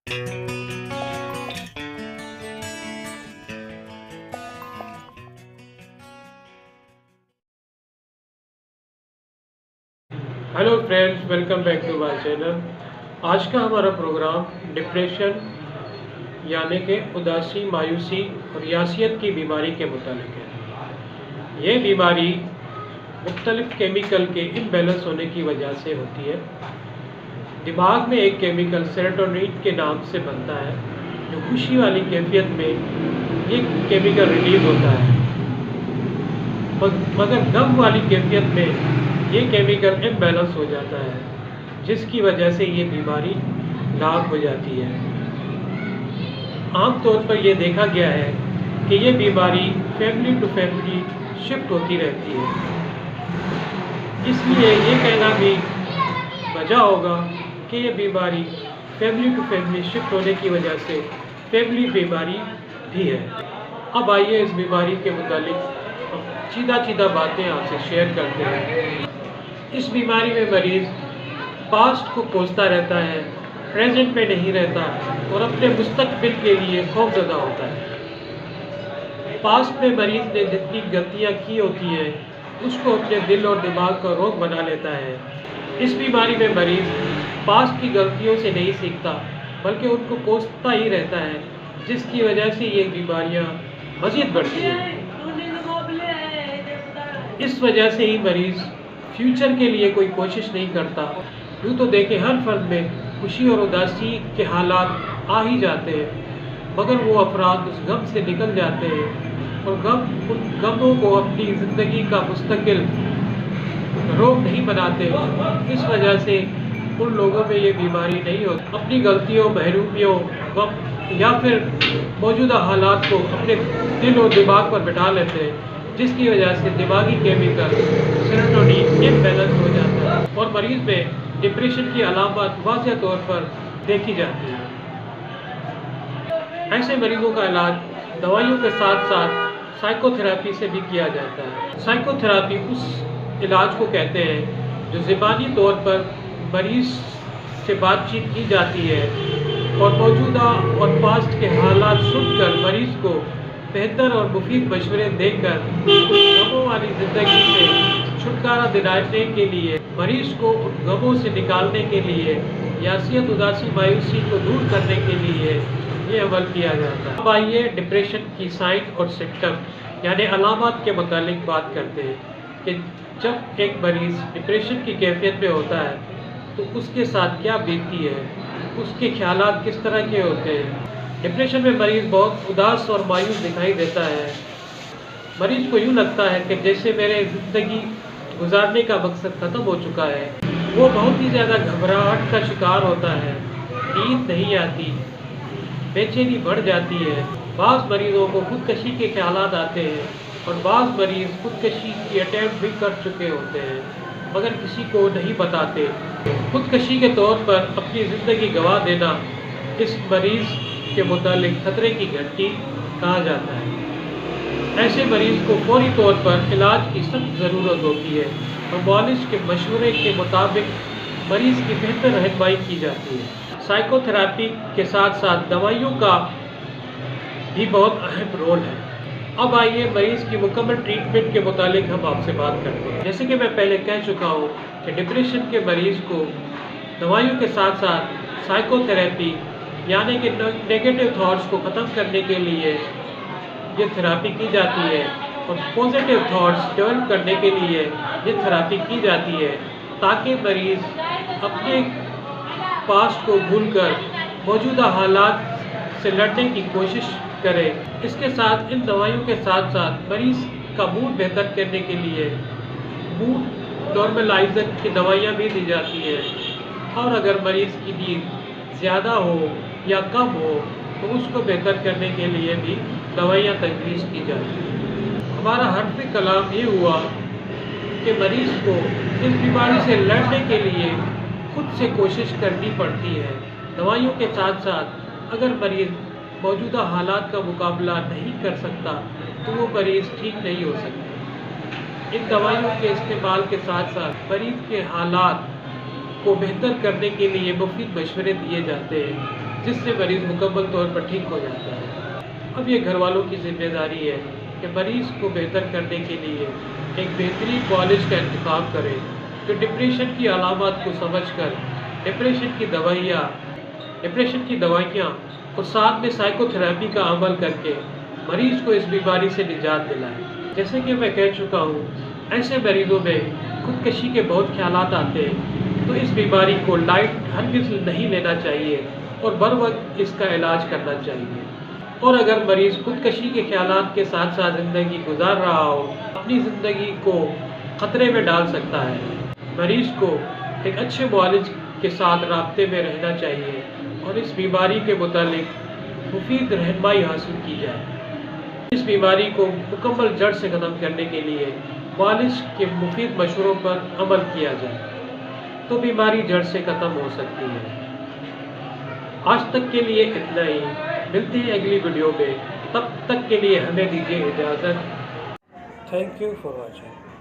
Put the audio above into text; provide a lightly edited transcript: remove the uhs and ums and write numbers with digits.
Hello friends, welcome back to my channel. आज का हमारा प्रोग्राम डिप्रेशन यानी कि उदासी, मायूसी और यासियत की बीमारी के मुतालिक है। ये बीमारी मुख्तलिफ केमिकल के इम्बैलेंस होने की वजह से होती है। दिमाग में एक केमिकल सेरोटोनिन के नाम से बनता है, जो खुशी वाली कैफियत में ये केमिकल रिलीज होता है, मगर गम वाली कैफियत में ये केमिकल इम्बैलेंस हो जाता है, जिसकी वजह से ये बीमारी लाग हो जाती है। आम तौर पर यह देखा गया है कि ये बीमारी फैमिली टू फैमिली शिफ्ट होती रहती है, इसलिए ये कहना भी वजह होगा कि ये बीमारी फैमिली टू फैमिली शिफ्ट होने की वजह से फैमिली बीमारी भी है। अब आइए इस बीमारी के मुतालिक सीधा बातें आपसे शेयर करते हैं। इस बीमारी में मरीज़ पास्ट को कोसता रहता है, प्रेजेंट में नहीं रहता और अपने मुस्तकबिल के लिए खौफज़दा होता है। पास्ट में मरीज़ ने जितनी गलतियाँ की होती हैं, उसको अपने दिल और दिमाग का रोग बना लेता है। इस बीमारी में मरीज़ पास्ट की गलतियों से नहीं सीखता, बल्कि उनको कोसता ही रहता है, जिसकी वजह से ये बीमारियाँ मज़ीद बढ़ती हैं। इस वजह से ही मरीज़ फ्यूचर के लिए कोई कोशिश नहीं करता। यूँ तो देखें, हर फर्द में खुशी और उदासी के हालात आ ही जाते हैं, मगर वो अफराद उस गम से निकल जाते हैं और उन गमों को अपनी ज़िंदगी का मुस्तकिल रोग नहीं बनाते। इस वजह से उन लोगों में ये बीमारी नहीं होती। अपनी गलतियों, महरूमियों, गम या फिर मौजूदा हालात को अपने दिल और दिमाग पर बिठा लेते हैं, जिसकी वजह से दिमागी केमिकल सेरोटोनिन इम्बैलेंस हो जाता है और मरीज़ में डिप्रेशन की अलामत वाज़ेह तौर पर देखी जाती है। ऐसे मरीज़ों का इलाज दवाइयों के साथ साथ साइकोथेरेपी से भी किया जाता है। साइकोथेरेपी उस इलाज को कहते हैं जो ज़बानी तौर पर मरीज़ से बातचीत की जाती है और मौजूदा और पास्ट के हालात सुनकर मरीज़ को बेहतर और मुफीद मशवरे देकर गमों वाली ज़िंदगी से छुटकारा दिलाने के लिए, मरीज़ को उन गमों से निकालने के लिए, यासियत, उदासी, मायूसी को दूर करने के लिए ये अमल किया जाता है। अब आइए डिप्रेशन की साइन और सिम्टम यानी अलामत के मुतालिक बात करते हैं कि जब एक मरीज़ डिप्रेशन की कैफियत में होता है तो उसके साथ क्या बीतती है, उसके ख्यालात किस तरह के होते हैं। डिप्रेशन में मरीज़ बहुत उदास और मायूस दिखाई देता है। मरीज़ को यूँ लगता है कि जैसे मेरे ज़िंदगी गुजारने का मकसद ख़त्म हो चुका है। वो बहुत ही ज़्यादा घबराहट का शिकार होता है, नींद नहीं आती, बेचैनी बढ़ जाती है। बाज़ मरीज़ों को खुदकशी के ख्यालात आते हैं और बाज़ मरीज़ खुदकशी की अटैम्प्ट भी कर चुके होते हैं, मगर किसी को नहीं बताते। खुदकशी के तौर पर अपनी ज़िंदगी गंवा देना इस मरीज़ के मुतालिक खतरे की घंटी कहा जाता है। ऐसे मरीज़ को फौरी तौर पर इलाज की सख्त ज़रूरत होती है और मुआलिज के मशवरे के मुताबिक मरीज़ की बेहतर रहनुमाई की जाती है। साइकोथेरेपी के साथ साथ दवाइयों का भी बहुत अहम रोल है। अब आइए मरीज़ की मुकम्मल ट्रीटमेंट के मुतालिक हम आपसे बात करते हैं। जैसे कि मैं पहले कह चुका हूँ कि डिप्रेशन के मरीज़ को दवाइयों के साथ साथ साइकोथेरेपी यानी कि नेगेटिव थॉट्स को ख़त्म करने के लिए ये थेरेपी की जाती है और पॉजिटिव थॉट्स डेवलप करने के लिए ये थेरेपी की जाती है, ताकि मरीज़ अपने पास्ट को भूलकर मौजूदा हालात से लड़ने की कोशिश करे। इसके साथ इन दवाइयों के साथ साथ मरीज़ का मूड बेहतर करने के लिए मूड नॉर्मलाइजर की दवाइयाँ भी दी जाती हैं और अगर मरीज़ की नींद ज़्यादा हो या कम हो तो उसको बेहतर करने के लिए भी दवाइयाँ तजवीज़ की जाती हैं। हमारा हर्फ कलाम ये हुआ कि मरीज़ को इस बीमारी से लड़ने के लिए खुद से कोशिश करनी पड़ती है। दवाइयों के साथ साथ अगर मरीज़ मौजूदा हालात का मुकाबला नहीं कर सकता तो वो मरीज़ ठीक नहीं हो सकता। इन दवाइयों के इस्तेमाल के साथ साथ मरीज़ के हालात को बेहतर करने के लिए मुफीद मशवरे दिए जाते हैं। جس سے مریض مکمل طور پر ٹھیک ہو جاتا ہے۔ اب یہ گھر والوں کی ذمہ داری ہے کہ مریض کو بہتر کرنے کے لیے ایک بہترین معالج کا انتخاب کریں جو ڈپریشن کی علامات کو سمجھ کر ڈپریشن کی دوائیاں اور ساتھ میں سائیکو تھراپی کا عمل کر کے مریض کو اس بیماری سے نجات دلائیں۔ جیسے کہ میں کہہ چکا ہوں، ایسے مریضوں میں خودکشی کے بہت خیالات آتے ہیں، تو اس بیماری کو لائٹ ہرگز نہیں لینا چاہیے اور بر وقت اس کا علاج کرنا چاہیے۔ اور اگر مریض خودکشی کے خیالات کے ساتھ ساتھ زندگی گزار رہا ہو، اپنی زندگی کو خطرے میں ڈال سکتا ہے۔ مریض کو ایک اچھے معالج کے ساتھ رابطے میں رہنا چاہیے اور اس بیماری کے متعلق مفید رہنمائی حاصل کی جائے۔ اس بیماری کو مکمل جڑ سے ختم کرنے کے لیے معالج کے مفید مشوروں پر عمل کیا جائے تو بیماری جڑ سے ختم ہو سکتی ہے۔ آج تک کے لیے اتنا ہی، ملتے ہیں اگلی ویڈیو میں، تب تک کے لیے ہمیں دیجیے اجازت۔ Thank you for watching.